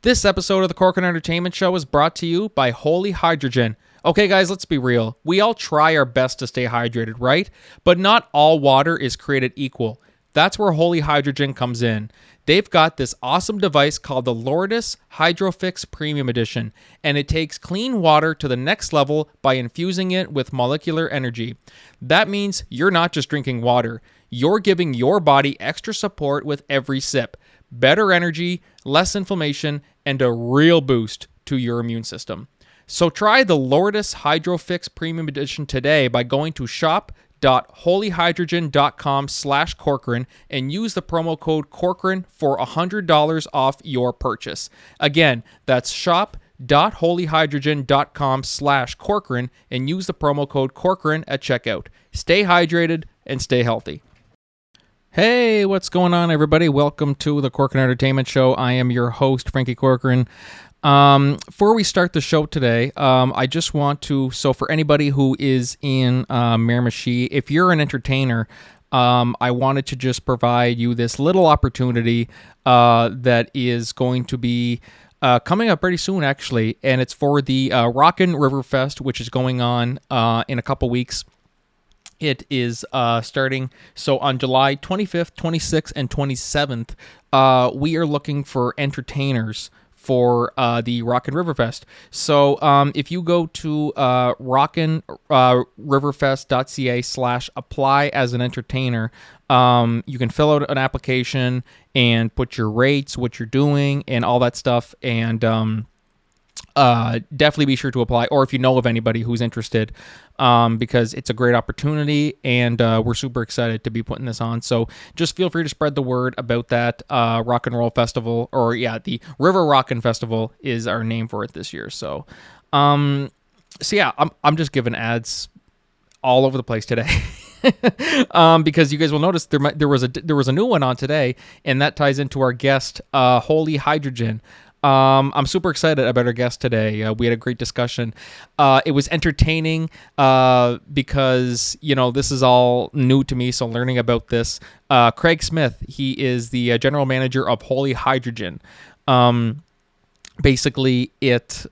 This episode of the Corcoran Entertainment Show is brought to you by Holy Hydrogen. Okay, guys, let's be real. We all try our best to stay hydrated, right? But not all water is created equal. That's where Holy Hydrogen comes in. They've got this awesome device called the Lourdes Hydrofix Premium Edition, and it takes clean water to the next level by infusing it with molecular energy. That means you're not just drinking water, you're giving your body extra support with every sip, better energy, less inflammation, and a real boost to your immune system. So try the Lourdes Hydrofix Premium Edition today by going to shop.holyhydrogen.com/Corcoran and use the promo code Corcoran for $100 off your purchase. Again, that's shop.holyhydrogen.com/Corcoran and use the promo code Corcoran at checkout. Stay hydrated and stay healthy. Hey, what's going on, everybody? Welcome to the Corcoran Entertainment Show. I am your host, Frankie Corcoran. Before we start the show today, I just want to, so for anybody who is in Miramichi, if you're an entertainer, I wanted to just provide you this little opportunity that is going to be coming up pretty soon, actually, and it's for the Rockin' River Fest, which is going on in a couple weeks. It is starting, so on July 25th, 26th, and 27th, we are looking for entertainers for the Rockin' River Fest. So if you go to rockinriverfest.ca/apply as an entertainer, you can fill out an application and put your rates, what you're doing, and all that stuff, and definitely be sure to apply, or if you know of anybody who's interested, because it's a great opportunity, and we're super excited to be putting this on. So just feel free to spread the word about that rock and roll festival, or the River Rockin' Festival is our name for it this year. So I'm just giving ads all over the place today. Because you guys will notice there was a new one on today, and that ties into our guest, Holy Hydrogen. I'm super excited about our guest today. We had a great discussion. It was entertaining because, this is all new to me, so learning about this. Craig Smith, he is the general manager of Holy Hydrogen. Basically, it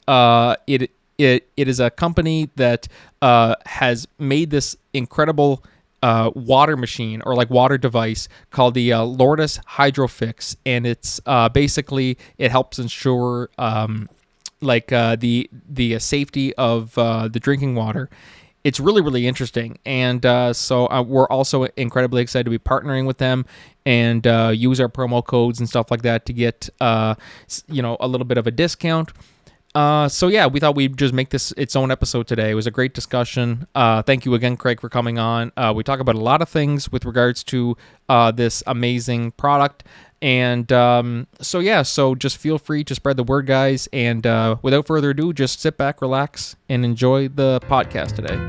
is a company that has made this incredible water machine, or like water device, called the Lourdes Hydrofix, and it's basically, it helps ensure the safety of the drinking water. It's really, really interesting, and so we're also incredibly excited to be partnering with them and use our promo codes and stuff like that to get a little bit of a discount. We thought we'd just make this its own episode today. It was a great discussion. Thank you again, Craig, for coming on. We talk about a lot of things with regards to this amazing product. And so just feel free to spread the word, guys. And without further ado, just sit back, relax, and enjoy the podcast today.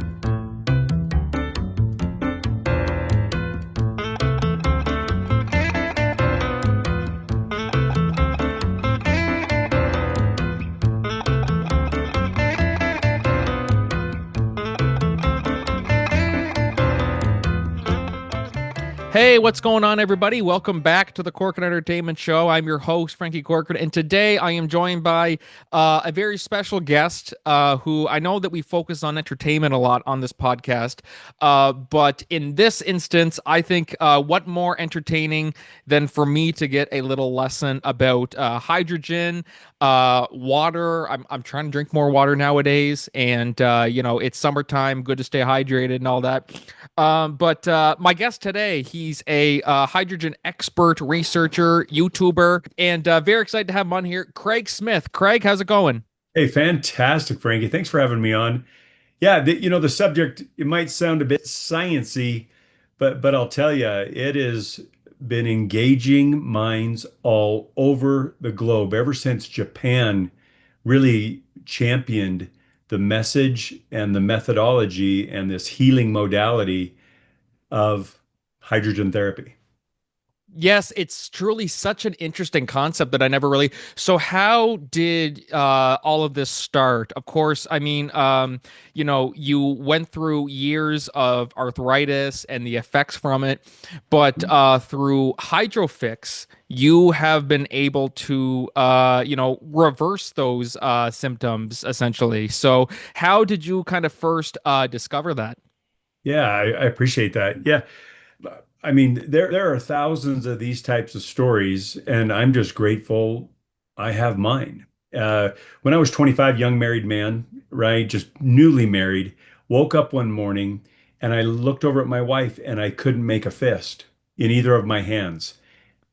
Hey, what's going on, everybody? Welcome back to the Corcoran Entertainment Show. I'm your host, Frankie Corcoran, and today I am joined by a very special guest who I know that we focus on entertainment a lot on this podcast, but in this instance, I think what more entertaining than for me to get a little lesson about hydrogen, water. I'm trying to drink more water nowadays, and it's summertime, good to stay hydrated and all that. But my guest today, he's a hydrogen expert, researcher, YouTuber, and very excited to have him on here, Craig Smith. Craig, how's it going? Hey, fantastic, Frankie. Thanks for having me on. Yeah, the subject, it might sound a bit sciencey, but I'll tell you, it has been engaging minds all over the globe ever since Japan really championed the message and the methodology and this healing modality of hydrogen therapy. Yes, it's truly such an interesting concept that I never really. So, how did all of this start? Of course, I mean, you went through years of arthritis and the effects from it, but through Hydrofix, you have been able to, reverse those symptoms essentially. So, how did you kind of first discover that? Yeah, I appreciate that. Yeah. I mean, there are thousands of these types of stories, and I'm just grateful I have mine. Uh, when I was 25, young married man, right, just newly married, woke up one morning and I looked over at my wife and I couldn't make a fist in either of my hands.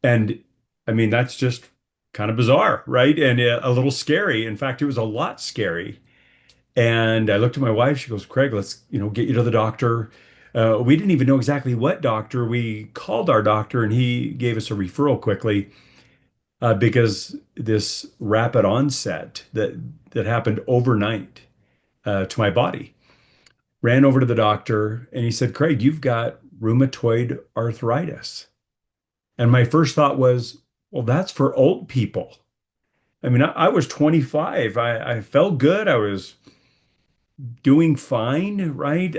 And I mean, that's just kind of bizarre, right? And a little scary. In fact, it was a lot scary. And I looked at my wife. She goes, Craig, let's, get you to the doctor. We didn't even know exactly what doctor. We called our doctor and he gave us a referral quickly because this rapid onset that happened overnight to my body. Ran over to the doctor and he said, Craig, you've got rheumatoid arthritis. And my first thought was, well, that's for old people. I mean, I was 25. I felt good. I was doing fine, right?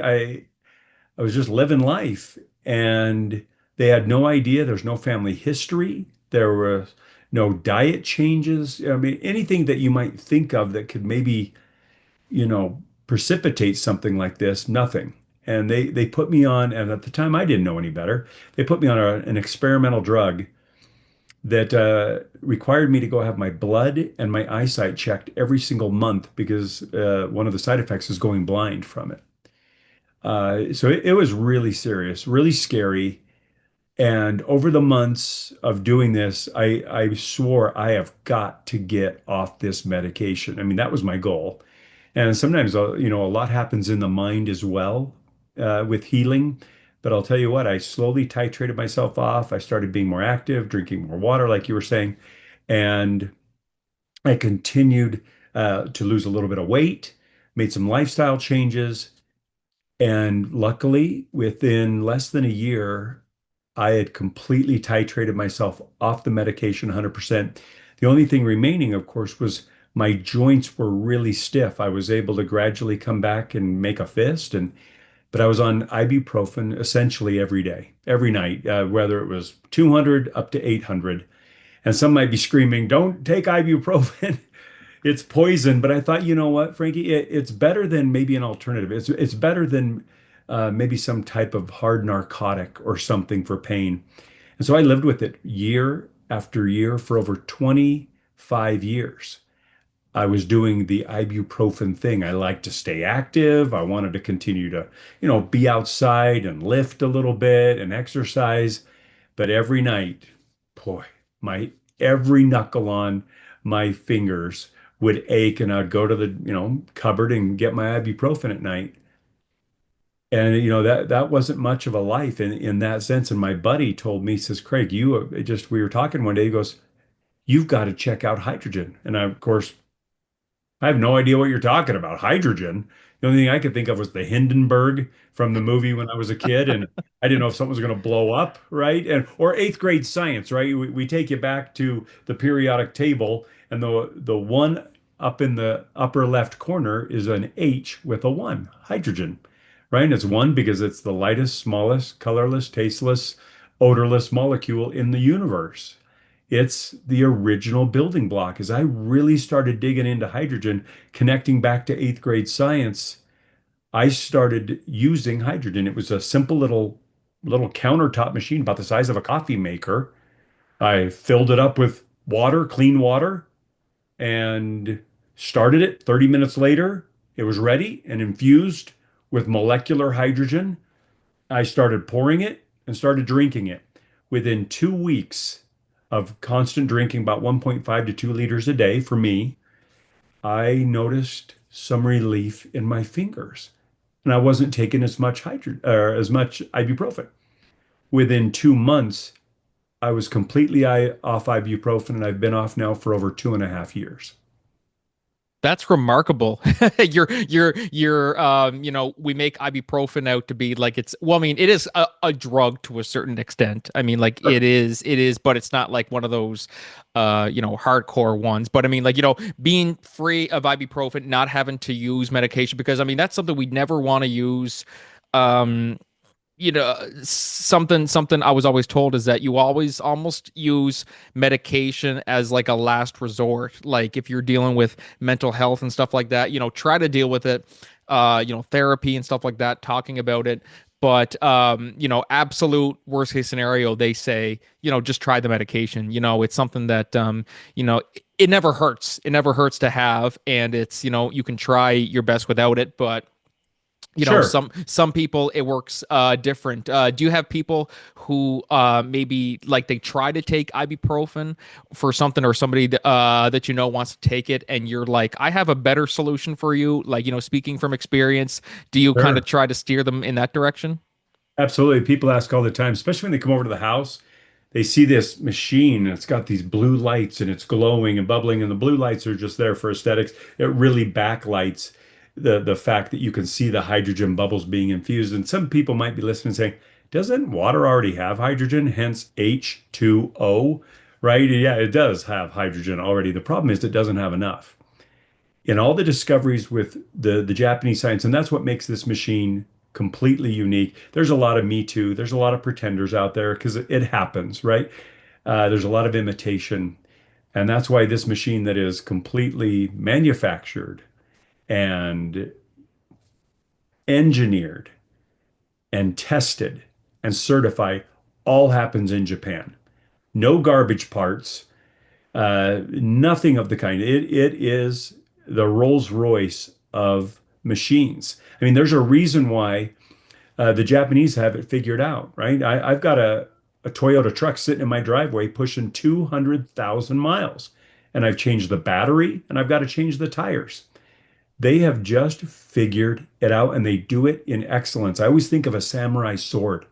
I was just living life, and they had no idea. There's no family history. There were no diet changes. I mean, anything that you might think of that could maybe, precipitate something like this, nothing. And they put me on, and at the time I didn't know any better. They put me on an experimental drug that required me to go have my blood and my eyesight checked every single month because one of the side effects is going blind from it. So it was really serious, really scary. And over the months of doing this, I swore I have got to get off this medication. I mean, that was my goal. And sometimes, a lot happens in the mind as well with healing. But I'll tell you what, I slowly titrated myself off. I started being more active, drinking more water, like you were saying. And I continued to lose a little bit of weight, made some lifestyle changes. And luckily, within less than a year, I had completely titrated myself off the medication 100%. The only thing remaining, of course, was my joints were really stiff. I was able to gradually come back and make a fist, but I was on ibuprofen essentially every day, every night, whether it was 200 up to 800. And some might be screaming, "Don't take ibuprofen." It's poison, but I thought, you know what, Frankie, it's better than maybe an alternative. It's better than maybe some type of hard narcotic or something for pain. And so I lived with it year after year for over 25 years. I was doing the ibuprofen thing. I like to stay active. I wanted to continue to, be outside and lift a little bit and exercise. But every night, boy, my every knuckle on my fingers would ache, and I'd go to the, cupboard and get my ibuprofen at night. And that wasn't much of a life in that sense. And my buddy told me, he says, Craig, we were talking one day, he goes, you've got to check out hydrogen. And I, of course, I have no idea what you're talking about. Hydrogen. The only thing I could think of was the Hindenburg from the movie when I was a kid, and I didn't know if something was going to blow up, right? And or eighth grade science, right? We take you back to the periodic table, and the one up in the upper left corner is an H with a one, hydrogen, right? And it's one because it's the lightest, smallest, colorless, tasteless, odorless molecule in the universe. It's the original building block. As I really started digging into hydrogen, connecting back to eighth grade science, I started using hydrogen. It was a simple little countertop machine about the size of a coffee maker. I filled it up with water, clean water, and started it. 30 minutes later, it was ready and infused with molecular hydrogen. I started pouring it and started drinking it. Within 2 weeks of constant drinking, about 1.5 to 2 liters a day for me, I noticed some relief in my fingers. And I wasn't taking as much as much ibuprofen. Within 2 months, I was completely off ibuprofen, and I've been off now for over 2.5 years. That's remarkable. We make ibuprofen out to be like it's, well, I mean, it is a drug to a certain extent. I mean, like it is, but it's not like one of those, hardcore ones. But I mean, like, being free of ibuprofen, not having to use medication, because I mean, that's something we never want to use. Um, something I was always told is that you always almost use medication as like a last resort. Like if you're dealing with mental health and stuff like that, try to deal with it, therapy and stuff like that, talking about it. But absolute worst case scenario, they say, just try the medication. It's something that it never hurts. It never hurts to have, and it's, you can try your best without it, but Sure. some people it works different. Do you have people who maybe like they try to take ibuprofen for something, or somebody that wants to take it, and you're like, I have a better solution for you, like, speaking from experience, do you kind of Sure. try to steer them in that direction? Absolutely. People ask all the time, especially when they come over to the house, they see this machine and it's got these blue lights and it's glowing and bubbling, and the blue lights are just there for aesthetics. It really backlights the fact that you can see the hydrogen bubbles being infused. And some people might be listening and saying, doesn't water already have hydrogen, hence H2O, right? Yeah, it does have hydrogen already. The problem is it doesn't have enough. In all the discoveries with the Japanese science, and that's what makes this machine completely unique. There's a lot of Me Too. There's a lot of pretenders out there because it happens, right? There's a lot of imitation. And that's why this machine that is completely manufactured and engineered and tested and certified all happens in Japan. No garbage parts, nothing of the kind. It is the Rolls Royce of machines. I mean, there's a reason why the Japanese have it figured out, right? I've got a Toyota truck sitting in my driveway pushing 200,000 miles, and I've changed the battery and I've got to change the tires. They have just figured it out and they do it in excellence. I always think of a samurai sword,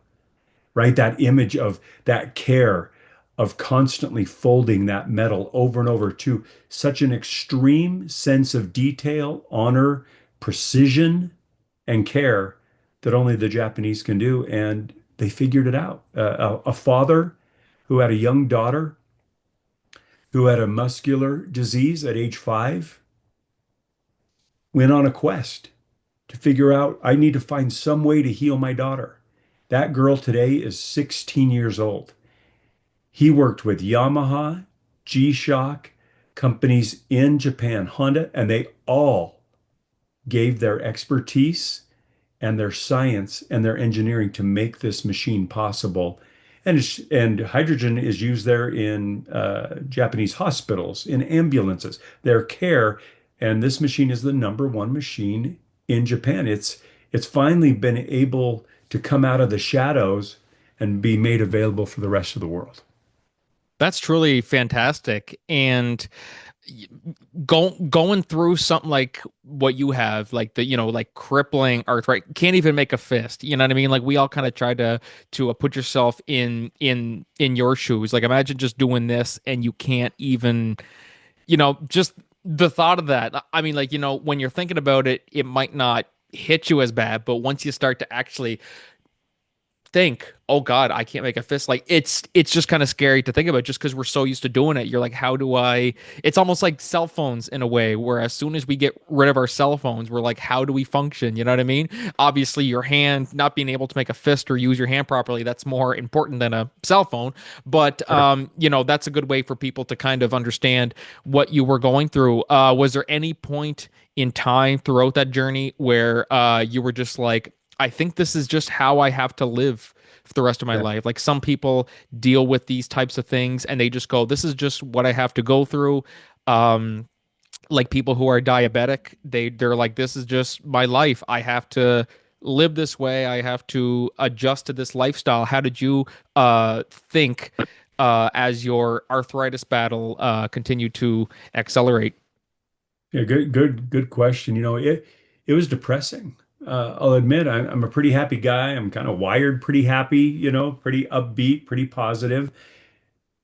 right? That image of that care of constantly folding that metal over and over to such an extreme sense of detail, honor, precision, and care that only the Japanese can do. And they figured it out. A father who had a young daughter who had a muscular disease at age 5 went on a quest to figure out, I need to find some way to heal my daughter. That girl today is 16 years old. He worked with Yamaha, G-Shock, companies in Japan, Honda, and they all gave their expertise and their science and their engineering to make this machine possible. And hydrogen is used there in Japanese hospitals, in ambulances, their care. And this machine is the number one machine in Japan. It's finally been able to come out of the shadows and be made available for the rest of the world. That's truly fantastic. And going through something like what you have, like the like crippling arthritis, can't even make a fist, you know what I mean? Like we all kind of try to put yourself in your shoes. Like imagine just doing this and you can't even, just the thought of that. I mean, like, when you're thinking about it, it might not hit you as bad, but once you start to actually think, oh God, I can't make a fist. Like it's just kind of scary to think about, just because we're so used to doing it. You're like, how do I? It's almost like cell phones in a way, where as soon as we get rid of our cell phones, we're like, how do we function? You know what I mean? Obviously, your hand not being able to make a fist or use your hand properly, that's more important than a cell phone. But Sure. that's a good way for people to kind of understand what you were going through. Was there any point in time throughout that journey where you were just like, I think this is just how I have to live for the rest of my Yeah. life? Like some people deal with these types of things and they just go, this is just what I have to go through. Um, like people who are diabetic, they're like, this is just my life. I have to live this way. I have to adjust to this lifestyle. How did you think as your arthritis battle continued to accelerate? Yeah, good question. It was depressing. I'll admit, I'm a pretty happy guy. I'm kind of wired pretty happy, pretty upbeat, pretty positive.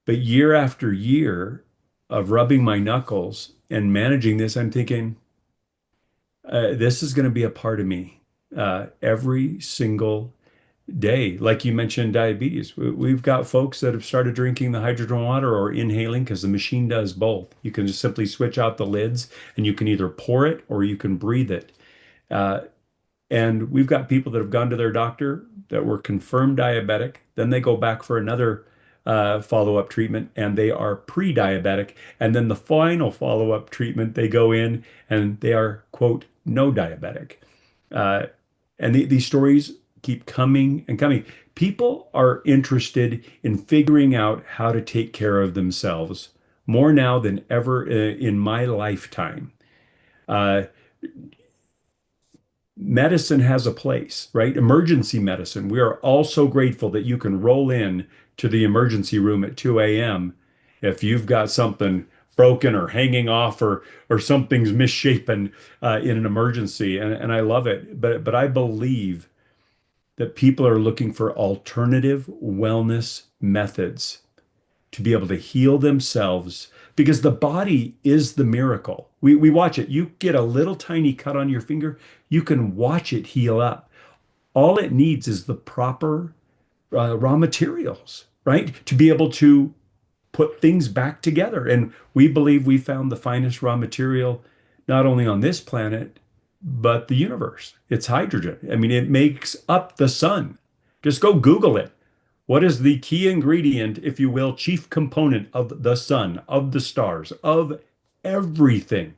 But year after year of rubbing my knuckles and managing this, I'm thinking, this is going to be a part of me every single day. Like you mentioned, diabetes. We've got folks that have started drinking the hydrogen water or inhaling because the machine does both. You can just simply switch out the lids and you can either pour it or you can breathe it. Uh, and we've got people that have gone to their doctor that were confirmed diabetic. Then they go back for another follow-up treatment and they are pre-diabetic. And then the final follow-up treatment, they go in and they are, quote, no diabetic. Uh, and these stories keep coming and coming. People are interested in figuring out how to take care of themselves more now than ever in my lifetime. Uh, Medicine has a place, right? Emergency medicine. We are all so grateful that you can roll in to the emergency room at 2 a.m. if you've got something broken or hanging off or something's misshapen in an emergency. And I love it. But I believe that people are looking for alternative wellness methods to be able to heal themselves because the body is the miracle. We watch it. You get a little tiny cut on your finger, you can watch it heal up. All it needs is the proper raw materials, right? To be able to put things back together. And we believe we found the finest raw material, not only on this planet, but the universe. It's hydrogen. I mean, it makes up the sun. Just go Google it. What is the key ingredient, if you will, chief component of the sun, of the stars, of everything?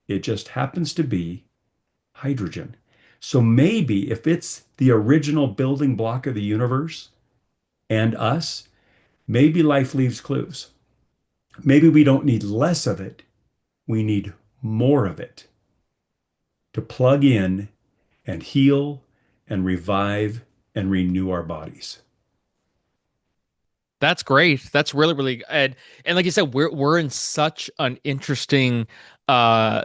It just happens to be hydrogen. So maybe if it's the original building block of the universe and us, maybe life leaves clues. Maybe we don't need less of it, we need more of it to plug in and heal and revive and renew our bodies. That's great. That's really, really, and like you said, we're in such an interesting uh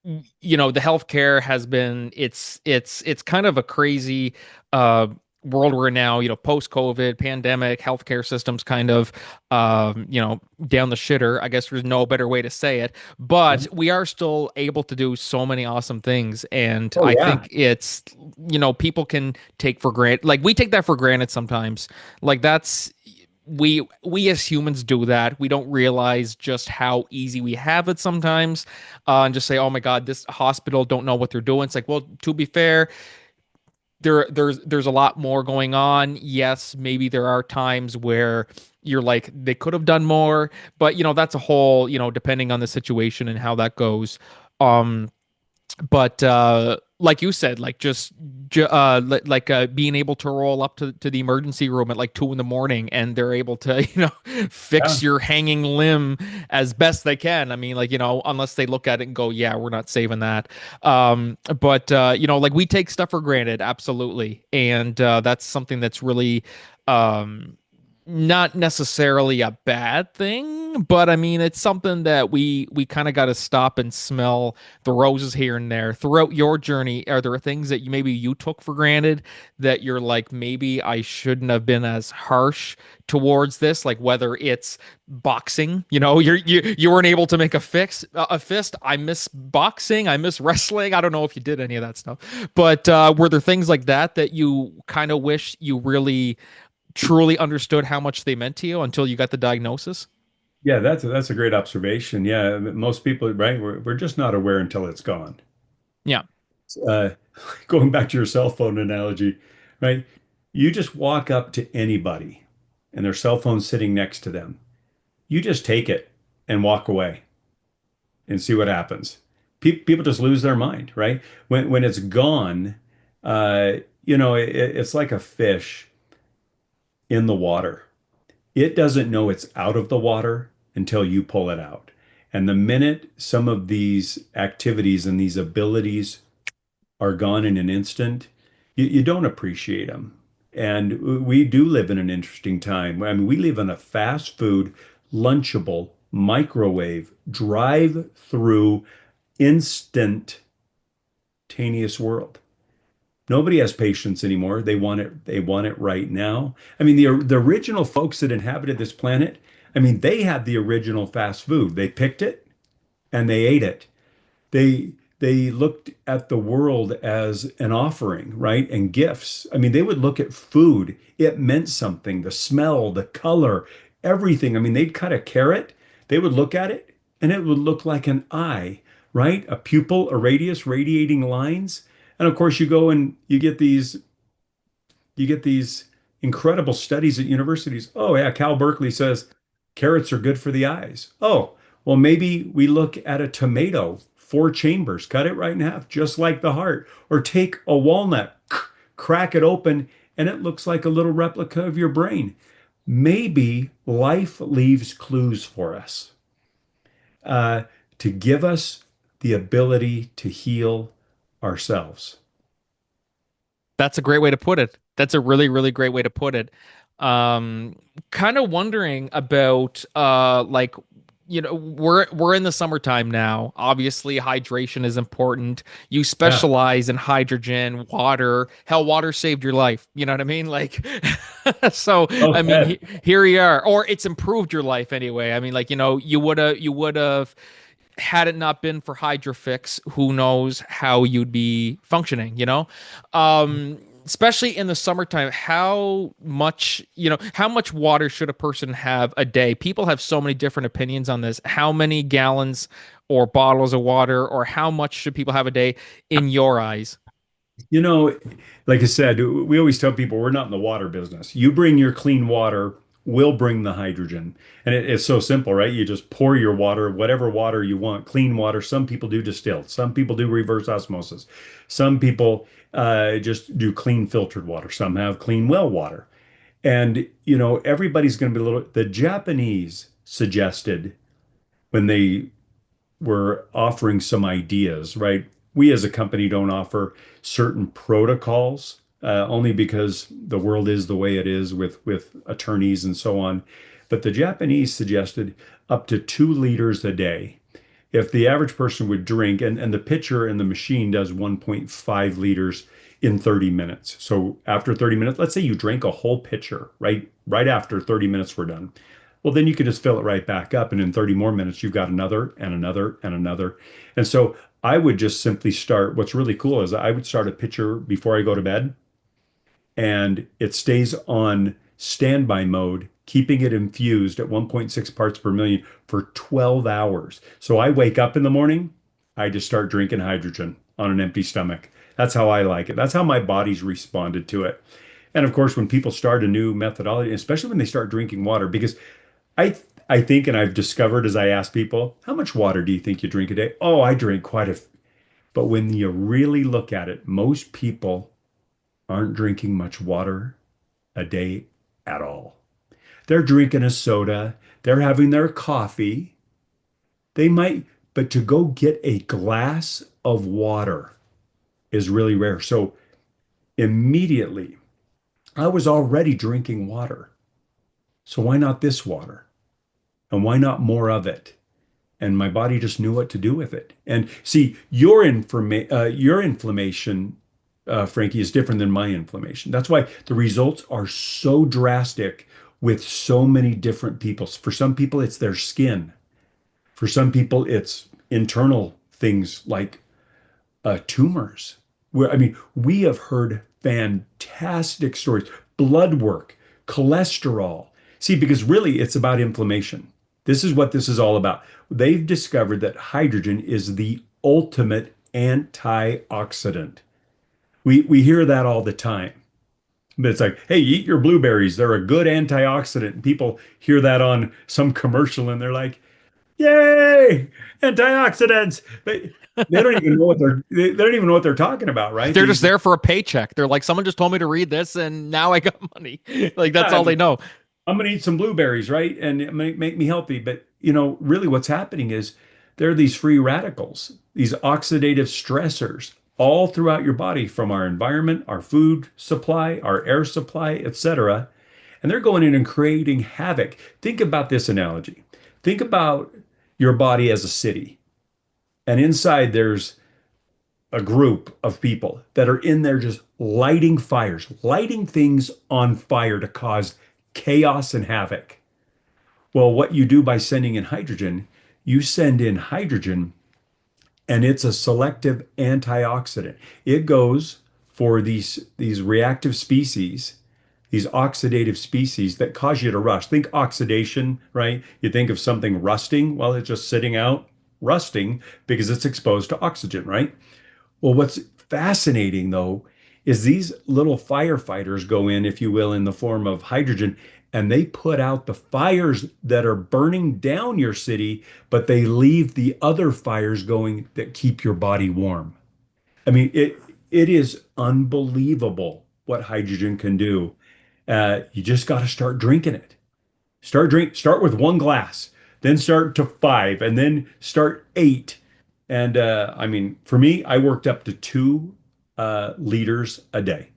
the healthcare has been it's kind of a crazy uh world we're in now, post COVID pandemic, healthcare systems kind of down the shitter. I guess there's no better way to say it, but we are still able to do so many awesome things. And Oh I yeah. think it's people can take for granted, like we take that for granted sometimes. Like that's we as humans do that. We don't realize just how easy we have it sometimes, and just say, "Oh my God, this hospital don't know what they're doing." It's like, well, to be fair, there's a lot more going on. Yes, maybe there are times where you're like they could have done more, but that's a whole, depending on the situation and how that goes. Um, but like you said, like being able to roll up to the emergency room at like 2 in the morning and they're able to Yeah. fix your hanging limb as best they can. I mean, like, unless they look at it and go, yeah, we're not saving that. But like we take stuff for granted, absolutely. And that's something that's really um not necessarily a bad thing, but I mean it's something that we kind of got to stop and smell the roses here and there throughout your journey. Are there things that maybe you took for granted that you're like, maybe I shouldn't have been as harsh towards this? Like whether it's boxing, you weren't able to make a fist. I miss boxing. I miss wrestling. I don't know if you did any of that stuff, but were there things like that you kind of wish you really truly understood how much they meant to you until you got the diagnosis? Yeah, that's a great observation. Yeah, most people, right? We're just not aware until it's gone. Yeah. Uh, Going back to your cell phone analogy, right? You just walk up to anybody and their cell phone's sitting next to them. You just take it and walk away and see what happens. People just lose their mind, right? When it's gone, uh, it's like a fish in the water. It doesn't know it's out of the water until you pull it out. And the minute some of these activities and these abilities are gone in an instant, you don't appreciate them. And we do live in an interesting time. I mean, we live in a fast food, lunchable, microwave, drive-through, instantaneous world. Nobody has patience anymore. They want it right now. I mean, the original folks that inhabited this planet, I mean, they had the original fast food. They picked it and they ate it. They looked at the world as an offering, right? And gifts. I mean, they would look at food. It meant something, the smell, the color, everything. I mean, they'd cut a carrot, they would look at it, and it would look like an eye, right? A pupil, a radius, radiating lines. And of course, you get these incredible studies at universities. Oh, yeah, Cal Berkeley says carrots are good for the eyes. Oh, well, maybe we look at a tomato, four chambers, cut it right in half, just like the heart, or take a walnut, crack it open, and it looks like a little replica of your brain. Maybe life leaves clues for us uh, to give us the ability to heal ourselves. That's a great way to put it. That's a really, really great way to put it. Um, Kind of wondering about like we're in the summertime now. Obviously, hydration is important. You Yeah. specialize in hydrogen, water. Hell, water saved your life. You know what I mean? Like, so Well I mean, said. here you are, or it's improved your life anyway. I mean, like you would have had it not been for Hydrofix, who knows how you'd be functioning, especially in the summertime, how much water should a person have a day? People have so many different opinions on this. How many gallons or bottles of water, or how much should people have a day in your eyes? You know, like I said, we always tell people we're not in the water business. You bring your clean water, we'll bring the hydrogen. And it's so simple, right? You just pour your water, whatever water you want, clean water. Some people do distilled, some people do reverse osmosis, some people just do clean filtered water, some have clean well water. And, everybody's going to be a little, the Japanese suggested when they we're offering some ideas, right? We as a company don't offer certain protocols, only because the world is the way it is with attorneys and so on. But the Japanese suggested up to 2 liters a day. If the average person would drink, and the pitcher and the machine does 1.5 liters in 30 minutes. So after 30 minutes, let's say you drank a whole pitcher, right after 30 minutes were done. Well, then you could just fill it right back up. And in 30 more minutes, you've got another and another and another. And so I would just simply start. What's really cool is I would start a pitcher before I go to bed, and it stays on standby mode, keeping it infused at 1.6 parts per million for 12 hours. So I wake up in the morning, I just start drinking hydrogen on an empty stomach. That's how I like it. That's how my body's responded to it. And of course, when people start a new methodology, especially when they start drinking water, because I think, and I've discovered as I ask people, how much water do you think you drink a day? Oh, I drink quite a. But when you really look at it, most people aren't drinking much water a day at all. They're drinking a soda, they're having their coffee. They might, but to go get a glass of water is really rare. So immediately, I was already drinking water. So why not this water? And why not more of it? And my body just knew what to do with it. And see, your inflammation, Frankie, is different than my inflammation. That's why the results are so drastic with so many different people. For some people, it's their skin. For some people, it's internal things like tumors. I mean, we have heard fantastic stories, blood work, cholesterol. See, because really it's about inflammation. This is what this is all about. They've discovered that hydrogen is the ultimate antioxidant. We hear that all the time. But it's like, hey, eat your blueberries. They're a good antioxidant. And people hear that on some commercial and they're like, yay, antioxidants. But they don't even know they don't even know what they're talking about, right? They're just there for a paycheck. They're like, someone just told me to read this, and now I got money. Like that's Yeah, all they know. I'm going to eat some blueberries, right? And it might make me healthy. But, really what's happening is there are these free radicals, these oxidative stressors all throughout your body from our environment, our food supply, our air supply, etc. And they're going in and creating havoc. Think about this analogy. Think about your body as a city. And inside there's a group of people that are in there just lighting fires, lighting things on fire to cause chaos and havoc. Well, what you do by sending in hydrogen, You send in hydrogen, and it's a selective antioxidant. It goes for these reactive species, these oxidative species that cause you to rust. Think oxidation, right? You think of something rusting, well, it's just sitting out rusting because it's exposed to oxygen, right? Well, what's fascinating though is these little firefighters go in, if you will, in the form of hydrogen, and they put out the fires that are burning down your city, but they leave the other fires going that keep your body warm. I mean, it is unbelievable what hydrogen can do. You just got to start drinking it. Start with one glass, then start to five, and then start eight. And I mean, for me, I worked up to 2 liters a day.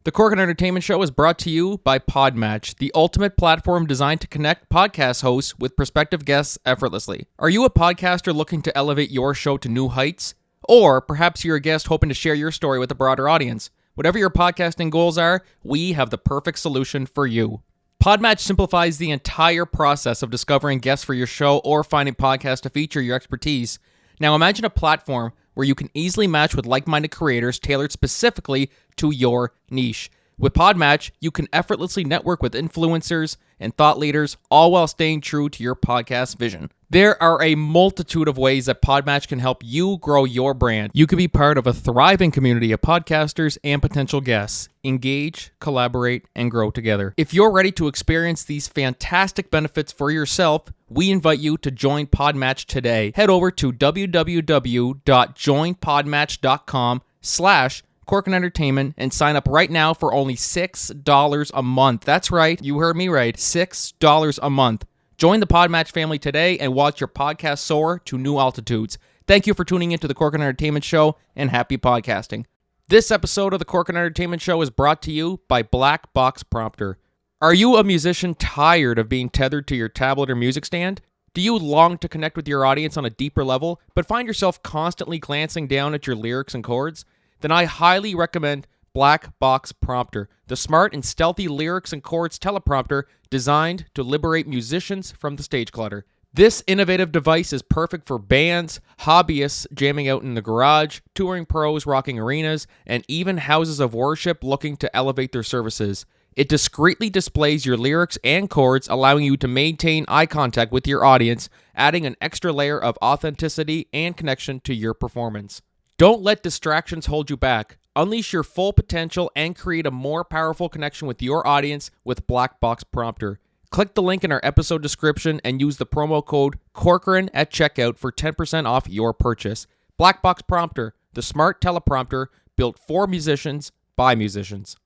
The Cork and Entertainment Show is brought to you by Podmatch, the ultimate platform designed to connect podcast hosts with prospective guests effortlessly. Are you a podcaster looking to elevate your show to new heights? Or perhaps you're a guest hoping to share your story with a broader audience. Whatever your podcasting goals are, we have the perfect solution for you. Podmatch simplifies the entire process of discovering guests for your show or finding podcasts to feature your expertise. Now imagine a platform where you can easily match with like-minded creators tailored specifically to your niche. With Podmatch, you can effortlessly network with influencers and thought leaders, all while staying true to your podcast vision. There are a multitude of ways that Podmatch can help you grow your brand. You can be part of a thriving community of podcasters and potential guests. Engage, collaborate, and grow together. If you're ready to experience these fantastic benefits for yourself, we invite you to join Podmatch today. Head over to www.joinpodmatch.com/Cork and Entertainment and sign up right now for only $6 a month. That's right, you heard me right, $6 a month. Join the Podmatch family today and watch your podcast soar to new altitudes. Thank you for tuning into the Cork and Entertainment Show, and happy podcasting. This episode of the Cork and Entertainment Show is brought to you by Black Box Prompter. Are you a musician tired of being tethered to your tablet or music stand? Do you long to connect with your audience on a deeper level, but find yourself constantly glancing down at your lyrics and chords? Then I highly recommend Black Box Prompter, the smart and stealthy lyrics and chords teleprompter designed to liberate musicians from the stage clutter. This innovative device is perfect for bands, hobbyists jamming out in the garage, touring pros rocking arenas, and even houses of worship looking to elevate their services. It discreetly displays your lyrics and chords, allowing you to maintain eye contact with your audience, adding an extra layer of authenticity and connection to your performance. Don't let distractions hold you back. Unleash your full potential and create a more powerful connection with your audience with Black Box Prompter. Click the link in our episode description and use the promo code Corcoran at checkout for 10% off your purchase. Black Box Prompter, the smart teleprompter built for musicians by musicians.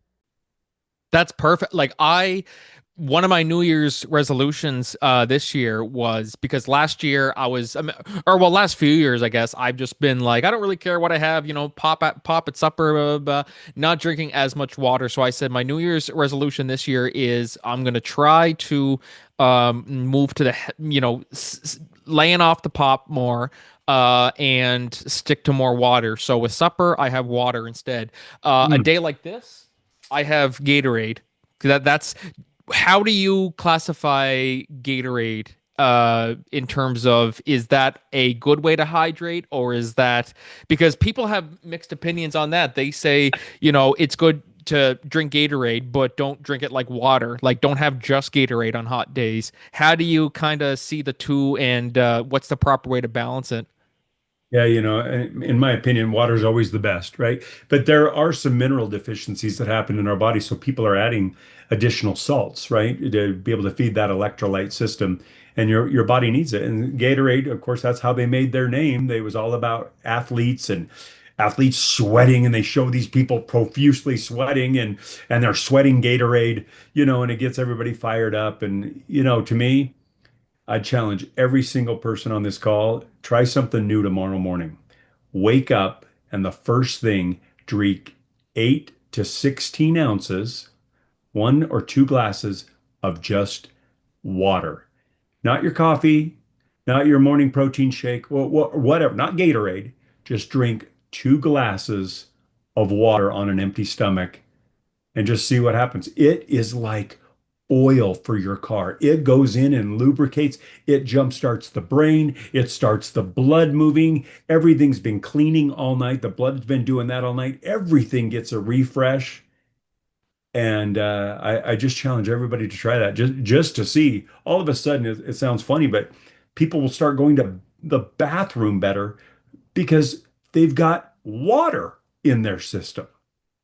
That's perfect. One of my New Year's resolutions this year was, because last year last few years, I guess, I've just been like, I don't really care what I have, pop at supper, not drinking as much water. So I said my New Year's resolution this year is I'm going to try to move to laying off the pop more, and stick to more water. So with supper, I have water instead. A day like this, I have Gatorade. That's How do you classify Gatorade in terms of, is that a good way to hydrate, or is that, because people have mixed opinions on that. They say, it's good to drink Gatorade, but don't drink it like water. Like, don't have just Gatorade on hot days. How do you kind of see the two, and what's the proper way to balance it? Yeah, in my opinion, water is always the best, right? But there are some mineral deficiencies that happen in our body, so people are adding additional salts, right, to be able to feed that electrolyte system, and your body needs it. And Gatorade, of course, that's how they made their name. They was all about athletes and athletes sweating, and they show these people profusely sweating, and they're sweating Gatorade, and it gets everybody fired up. And to me, I challenge every single person on this call, try something new tomorrow morning. Wake up, and the first thing, drink 8 to 16 ounces, 1 or 2 glasses of just water. Not your coffee, not your morning protein shake, whatever, not Gatorade. Just drink 2 glasses of water on an empty stomach and just see what happens. It is like oil for your car. It goes in and lubricates. It jumpstarts the brain. It starts the blood moving. Everything's been cleaning all night. The blood's been doing that all night. Everything gets a refresh. And I just challenge everybody to try that just to see. All of a sudden, it sounds funny, but people will start going to the bathroom better because they've got water in their system.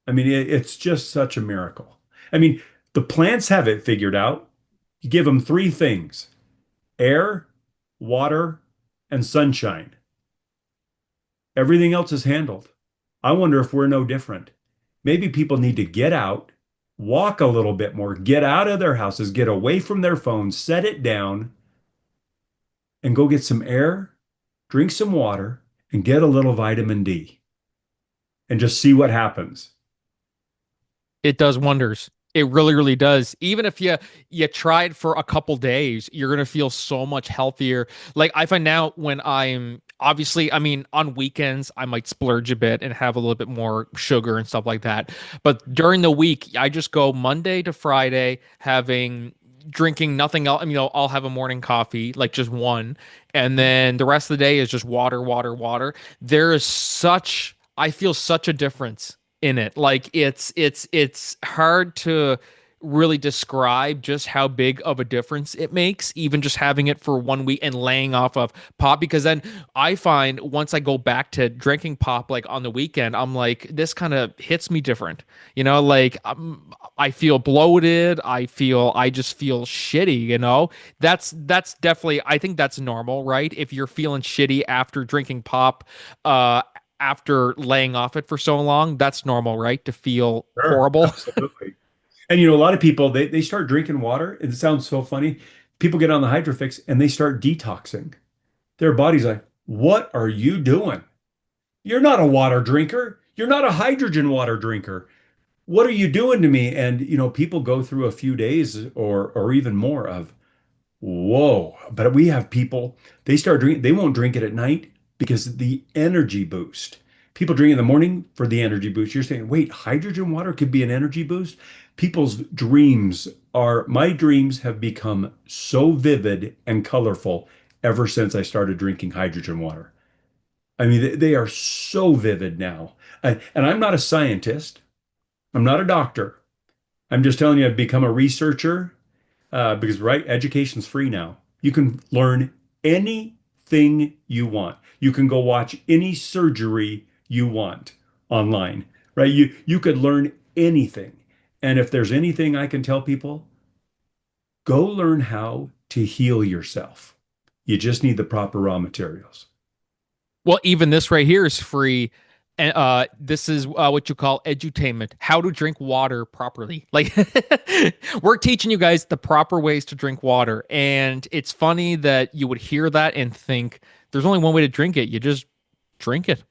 I mean, it's just such a miracle. I mean, the plants have it figured out. You give them three things: air, water, and sunshine. Everything else is handled. I wonder if we're no different. Maybe people need to get out, walk a little bit more, get out of their houses, get away from their phones, set it down, and go get some air, drink some water, and get a little vitamin D and just see what happens. It does wonders. It really, really does. Even if you try it for a couple days, you're gonna feel so much healthier. Like I find now when I'm obviously, I mean, on weekends I might splurge a bit and have a little bit more sugar and stuff like that. But during the week, I just go Monday to Friday having drinking nothing else. I'll have a morning coffee, like just one, and then the rest of the day is just water, water, water. There is such I feel such a difference in it. Like it's hard to really describe just how big of a difference it makes, even just having it for 1 week and laying off of pop. Because then I find once I go back to drinking pop, like on the weekend, I'm like, this kind of hits me different. Like I feel bloated. I just feel shitty. That's definitely. I think that's normal, right? If you're feeling shitty after drinking pop, after laying off it for so long, that's normal, right? To feel Sure, horrible. absolutely. And a lot of people they start drinking water. It sounds so funny. People get on the Hydrofix and they start detoxing. Their body's like, "What are you doing? You're not a water drinker. You're not a hydrogen water drinker. What are you doing to me?" And people go through a few days or even more of, whoa. But we have people, they start drinking, they won't drink it at night because the energy boost. People drink in the morning for the energy boost. You're saying, wait, hydrogen water could be an energy boost? People's dreams my dreams have become so vivid and colorful ever since I started drinking hydrogen water. I mean, they are so vivid now. And I'm not a scientist. I'm not a doctor. I'm just telling you, I've become a researcher because right, education's free now. You can learn anything you want. You can go watch any surgery you want online, right? You could learn anything. And if there's anything I can tell people, go learn how to heal yourself. You just need the proper raw materials. Well, even this right here is free. And this is what you call edutainment, how to drink water properly. Like we're teaching you guys the proper ways to drink water. And it's funny that you would hear that and think there's only one way to drink it. You just drink it,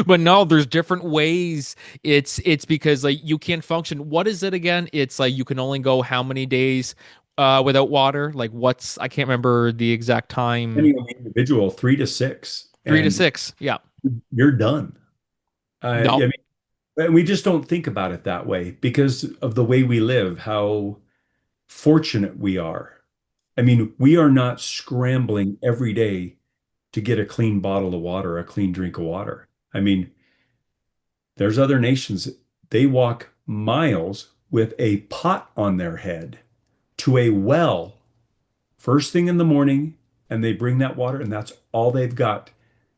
but no, there's different ways. It's because like you can't function. What is it again? It's like you can only go how many days without water? Like I can't remember the exact time. Depending on the individual, 3 to 6, Three to and six. Yeah. you're done. I No. mean, and we just don't think about it that way because of the way we live, how fortunate we are. I mean, we are not scrambling every day to get a clean bottle of water, a clean drink of water. I mean, there's other nations, they walk miles with a pot on their head to a well first thing in the morning, and they bring that water, and that's all they've got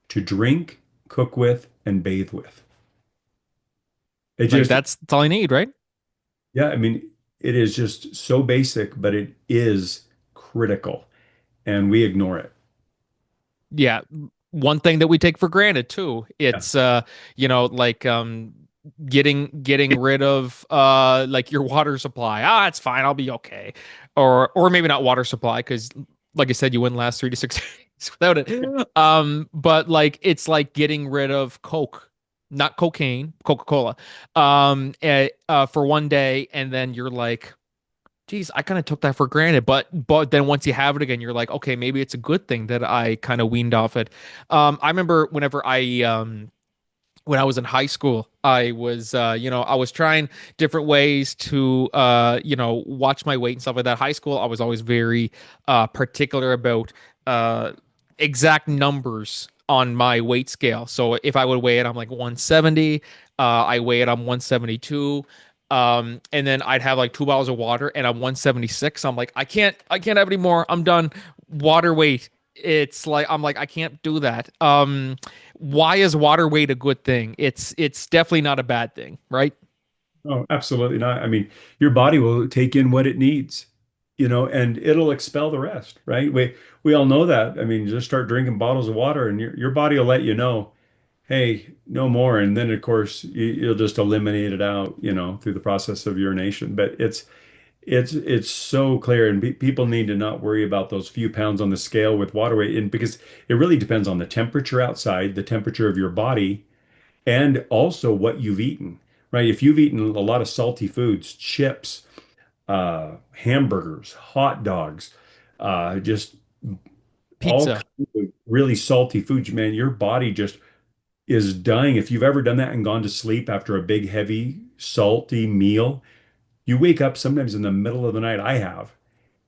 to drink, cook with, and bathe with. It Like just, that's all I need, right? yeah, I mean, it is just so basic, but it is critical, and we ignore it. Yeah. One thing that we take for granted too. Yeah. It's like getting rid of like your water supply. Ah, it's fine, I'll be okay. Or maybe not water supply, because like I said, you wouldn't last 3 to 6 days without it. But like it's like getting rid of Coke, not cocaine, Coca-Cola, for one day, and then you're like, geez, I kind of took that for granted. But then once you have it again, you're like, okay, maybe it's a good thing that I kind of weaned off it. I remember whenever I when I was in high school, I was, I was trying different ways to, watch my weight and stuff like that. High school, I was always very particular about uh, exact numbers on my weight scale. So if I would weigh it, I'm like 170. I weigh it, I'm 172. And then I'd have like 2 bottles of water, and I'm 176. I'm like, I can't have any more. I'm done. Water weight. It's like I'm like I can't do that. Why is water weight a good thing? It's definitely not a bad thing, right? Oh, absolutely not. I mean, your body will take in what it needs, and it'll expel the rest, right? We all know that. I mean, just start drinking bottles of water and your body will let you know, hey, no more. And then of course you'll just eliminate it out, through the process of urination. But it's so clear, and people need to not worry about those few pounds on the scale with water weight, and because it really depends on the temperature outside, the temperature of your body, and also what you've eaten, right? If you've eaten a lot of salty foods, chips, hamburgers, hot dogs, just all Pizza. kinds of really salty foods, man, your body just is dying. If you've ever done that and gone to sleep after a big, heavy, salty meal, you wake up sometimes in the middle of the night. I have,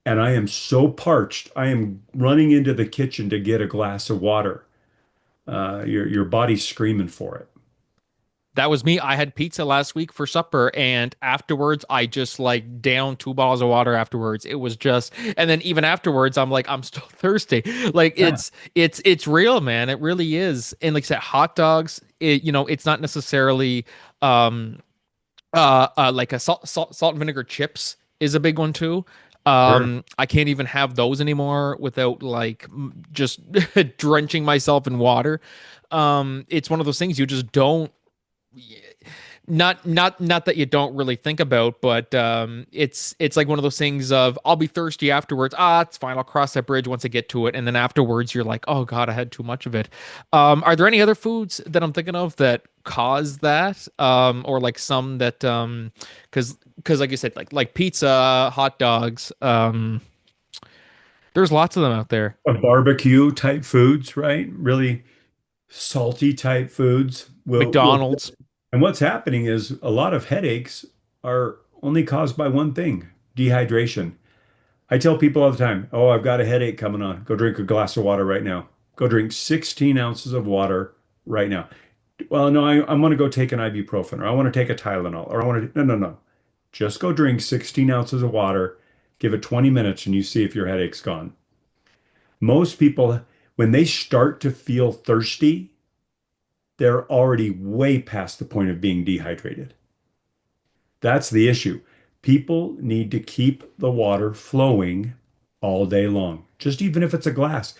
and I am so parched. I am running into the kitchen to get a glass of water. Your body's screaming for it. That was me. I had pizza last week for supper, and afterwards, I just like downed 2 bottles of water afterwards. It was just, and then even afterwards, I'm like, I'm still thirsty. Like Yeah, it's real, man. It really is. And like I said, hot dogs, it's not necessarily um like a salt and vinegar chips is a big one too. sure. I can't even have those anymore without like just drenching myself in water. It's one of those things you just don't, not that you don't really think about, but it's like one of those things of I'll be thirsty afterwards. It's fine. I'll cross that bridge once I get to it, and then afterwards you're like, oh God, I had too much of it. Are there any other foods that I'm thinking of that cause that, or like some that because like you said, like pizza, hot dogs, there's lots of them out there. Barbecue type foods, right? Really salty type foods will. McDonald's. And what's happening is a lot of headaches are only caused by one thing, dehydration. I tell people all the time, oh, I've got a headache coming on. Go drink a glass of water right now. Go drink 16 ounces of water right now. Well, no, I want to go take an ibuprofen, or I want to take a Tylenol, or I want to, no, no, no. Just go drink 16 ounces of water, give it 20 minutes, and you see if your headache's gone. Most people, when they start to feel thirsty, they're already way past the point of being dehydrated. That's the issue. People need to keep the water flowing all day long, just even if it's a glass.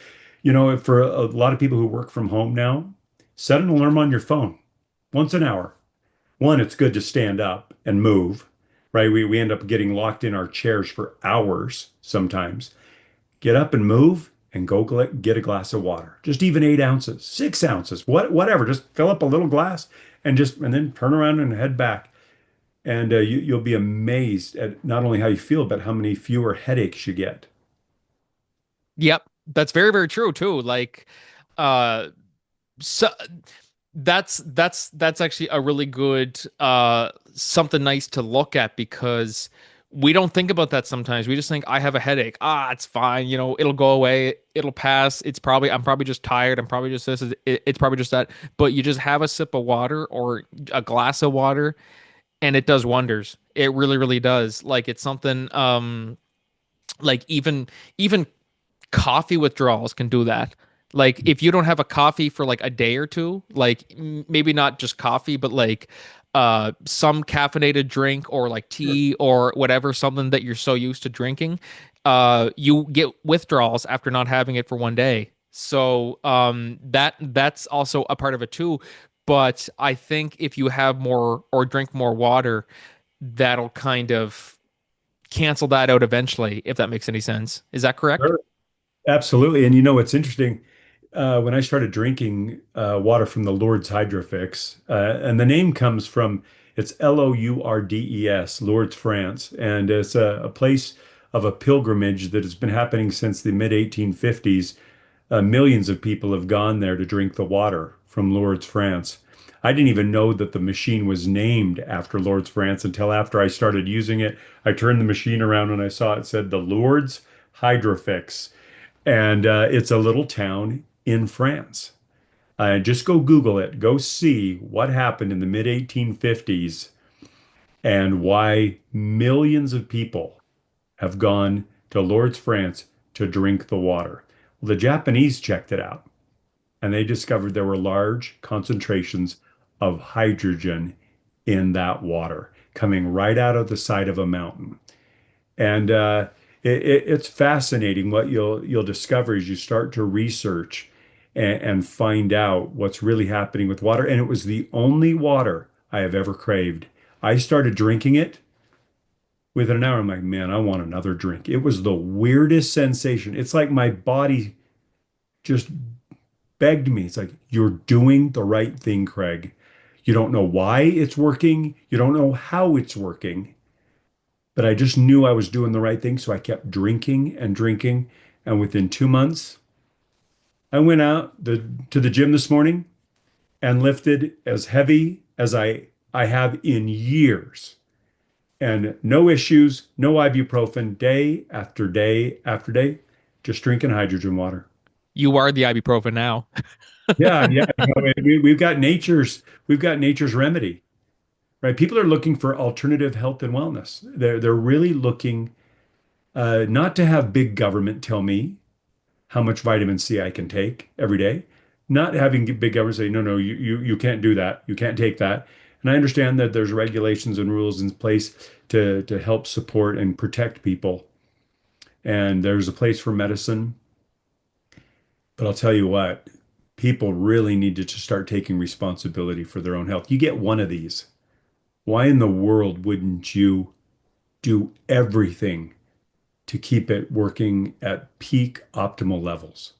For a lot of people who work from home now, set an alarm on your phone once an hour. One, it's good to stand up and move, right? We end up getting locked in our chairs for hours sometimes. Get up and move and go get a glass of water. Just even 8 ounces, 6 ounces, whatever. Just fill up a little glass and then turn around and head back. And you'll be amazed at not only how you feel, but how many fewer headaches you get. Yep, that's very, very true too. Like, uh, so that's actually a really good something nice to look at because we don't think about that sometimes. We just think I have a headache. It's fine. It'll go away. It'll pass. I'm probably just tired. I'm probably just this. It's probably just that. But you just have a sip of water or a glass of water, and it does wonders. It really, really does. Like it's something. Like even coffee withdrawals can do that. Like if you don't have a coffee for like a day or two, like maybe not just coffee, but like some caffeinated drink or like Sure. tea or whatever, something that you're so used to drinking, you get withdrawals after not having it for one day. So that's also a part of it too. But I think if you have more or drink more water, that'll kind of cancel that out eventually, if that makes any sense. Is that correct? Sure. Absolutely. And what's interesting, when I started drinking water from the Lourdes Hydrofix, and the name comes from, it's Lourdes, Lourdes, France, and it's a place of a pilgrimage that has been happening since the mid 1850s. Millions of people have gone there to drink the water from Lourdes, France. I didn't even know that the machine was named after Lourdes, France until after I started using it. I turned the machine around and I saw it said the Lourdes Hydrofix. And it's a little town in France. Just go Google it. Go see what happened in the mid 1850s and why millions of people have gone to Lourdes, France to drink the water. Well, the Japanese checked it out and they discovered there were large concentrations of hydrogen in that water coming right out of the side of a mountain. And it's fascinating what you'll discover as you start to research and find out what's really happening with water. And it was the only water I have ever craved. I started drinking it within an hour. I'm like, man, I want another drink. It was the weirdest sensation. It's like my body just begged me. It's like, you're doing the right thing, Craig. You don't know why it's working. You don't know how it's working, but I just knew I was doing the right thing. So I kept drinking and drinking. And within 2 months, I went out to the gym this morning and lifted as heavy as I have in years. And no issues, no ibuprofen, day after day after day, just drinking hydrogen water. You are the ibuprofen now. Yeah, yeah. We've got nature's remedy, right? People are looking for alternative health and wellness. They're really looking not to have big government tell me how much vitamin C I can take every day, not having big government say, no, no, you can't do that. You can't take that. And I understand that there's regulations and rules in place to help support and protect people. And there's a place for medicine. But I'll tell you what, people really need to just start taking responsibility for their own health. You get one of these. Why in the world wouldn't you do everything to keep it working at peak optimal levels?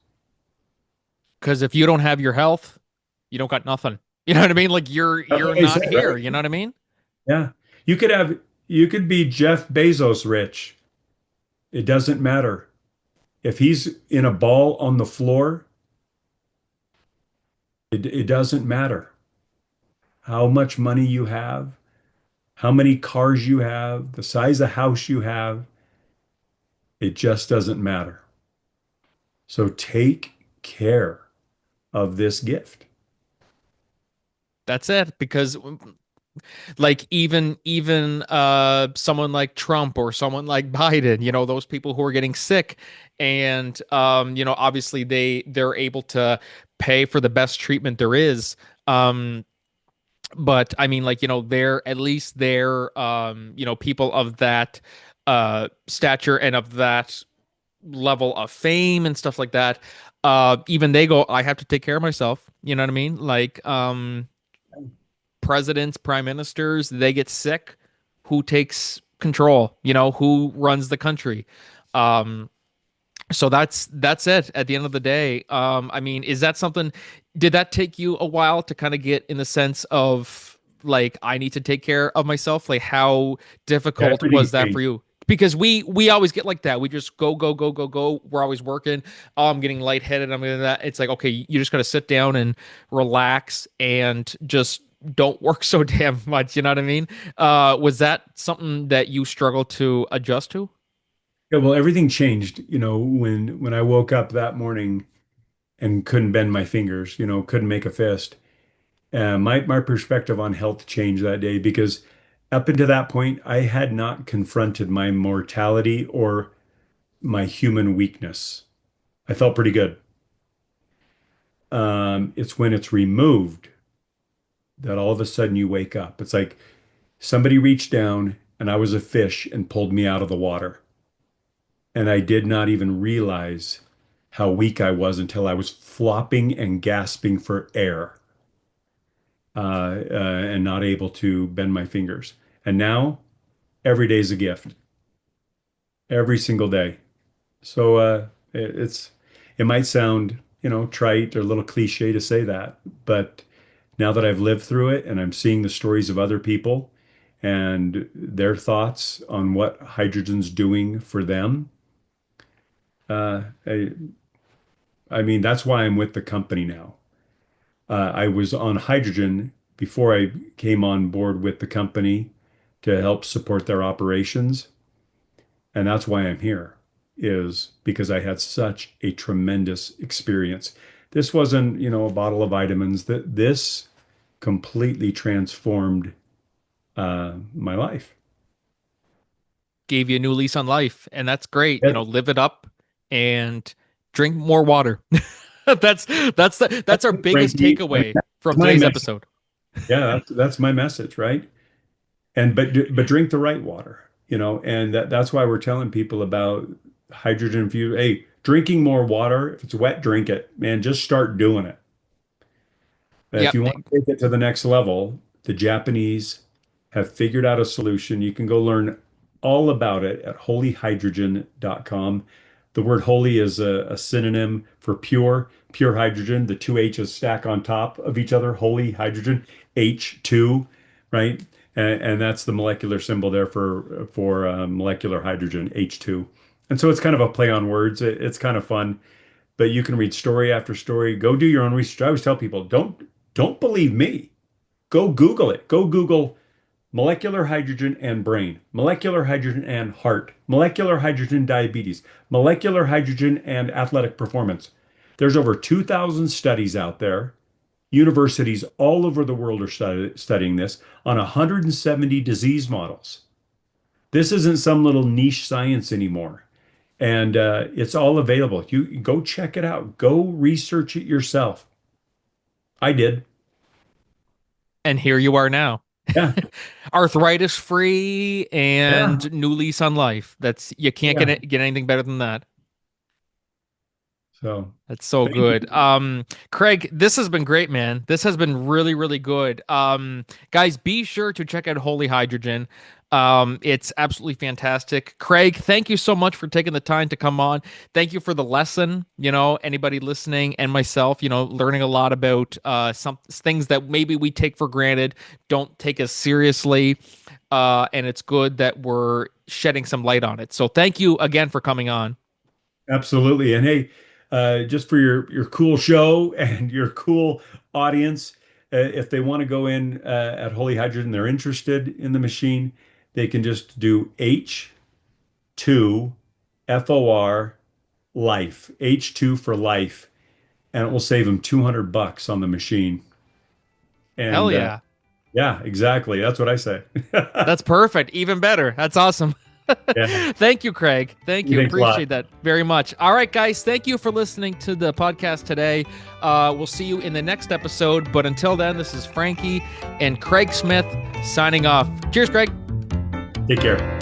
Because if you don't have your health, you don't got nothing. You know what I mean? Like That's you're what they not said, here. right? You know what I mean? Yeah. You could have, you could be Jeff Bezos rich. It doesn't matter. If he's in a ball on the floor, it doesn't matter how much money you have, how many cars you have, the size of house you have. It just doesn't matter. So take care of this gift. That's it. Because like even someone like Trump or someone like Biden, those people who are getting sick and obviously they're able to pay for the best treatment there is. But I mean, like, they're at least they're people of that stature and of that level of fame and stuff like that. Even they go, I have to take care of myself. You know what I mean? Like, presidents, prime ministers, they get sick. Who takes control? Who runs the country? Um, so that's it at the end of the day. I mean, is that something, did that take you a while to kind of get in the sense of like, I need to take care of myself? Like, how difficult Everything was that for changed. you? Because we always get like that. We just go, go, go, go, go. We're always working. Oh, I'm getting lightheaded. I'm getting that. It's like, okay, you just got to sit down and relax and just don't work so damn much. You know what I mean? Was that something that you struggled to adjust to? Yeah, well, everything changed, when I woke up that morning and couldn't bend my fingers, couldn't make a fist. My perspective on health changed that day because up until that point, I had not confronted my mortality or my human weakness. I felt pretty good. It's when it's removed that all of a sudden you wake up. It's like somebody reached down and I was a fish and pulled me out of the water. And I did not even realize how weak I was until I was flopping and gasping for air, and not able to bend my fingers. And now every day is a gift, every single day. So it might sound, trite or a little cliche to say that, but now that I've lived through it and I'm seeing the stories of other people and their thoughts on what hydrogen's doing for them, uh, I, I mean, that's why I'm with the company now. I was on hydrogen before I came on board with the company to help support their operations. And that's why I'm here, is because I had such a tremendous experience. This wasn't, a bottle of vitamins. That this completely transformed my life. Gave you a new lease on life, and that's great. That- Live it up and drink more water. That's our biggest Frankie, takeaway from my today's message. episode. Yeah, that's my message, right? And but drink the right water, and that's why we're telling people about hydrogen infused. Hey, drinking more water. If it's wet, drink it, man. Just start doing it. If Yep. you want to take it to the next level, the Japanese have figured out a solution. You can go learn all about it at holyhydrogen.com. The word holy is a synonym for pure hydrogen. The two H's stack on top of each other, holy hydrogen, H2, right? And that's the molecular symbol there for molecular hydrogen, H2. And so it's kind of a play on words. It's kind of fun, but you can read story after story. Go do your own research. I always tell people, don't believe me. Go Google it. Go Google molecular hydrogen and brain, molecular hydrogen and heart, molecular hydrogen diabetes, molecular hydrogen and athletic performance. There's over 2,000 studies out there. Universities all over the world are studying this on 170 disease models. This isn't some little niche science anymore. And it's all available. You go check it out. Go research it yourself. I did. And here you are now. Yeah. Arthritis free Yeah. and new lease on life. That's you can't Yeah. get anything better than that. So That's so thank good. you. Craig, this has been great, man. This has been really, really good. Guys, be sure to check out Holy Hydrogen. It's absolutely fantastic. Craig, thank you so much for taking the time to come on. Thank you for the lesson. Anybody listening and myself, learning a lot about some things that maybe we take for granted, don't take as seriously. And it's good that we're shedding some light on it. So thank you again for coming on. Absolutely. And hey, just for your cool show and your cool audience, if they want to go in at Holy Hydrogen, they're interested in the machine, they can just do H2FOR life, H2 for life, and it will save them $200 on the machine. Hell And yeah. yeah, exactly. That's what I say. That's perfect. Even better. That's awesome. Yeah. Thank you, Craig. Thank you. Thanks a lot. Appreciate that very much. All right, guys. Thank you for listening to the podcast today. We'll see you in the next episode. But until then, this is Frankie and Craig Smith signing off. Cheers, Craig. Take care.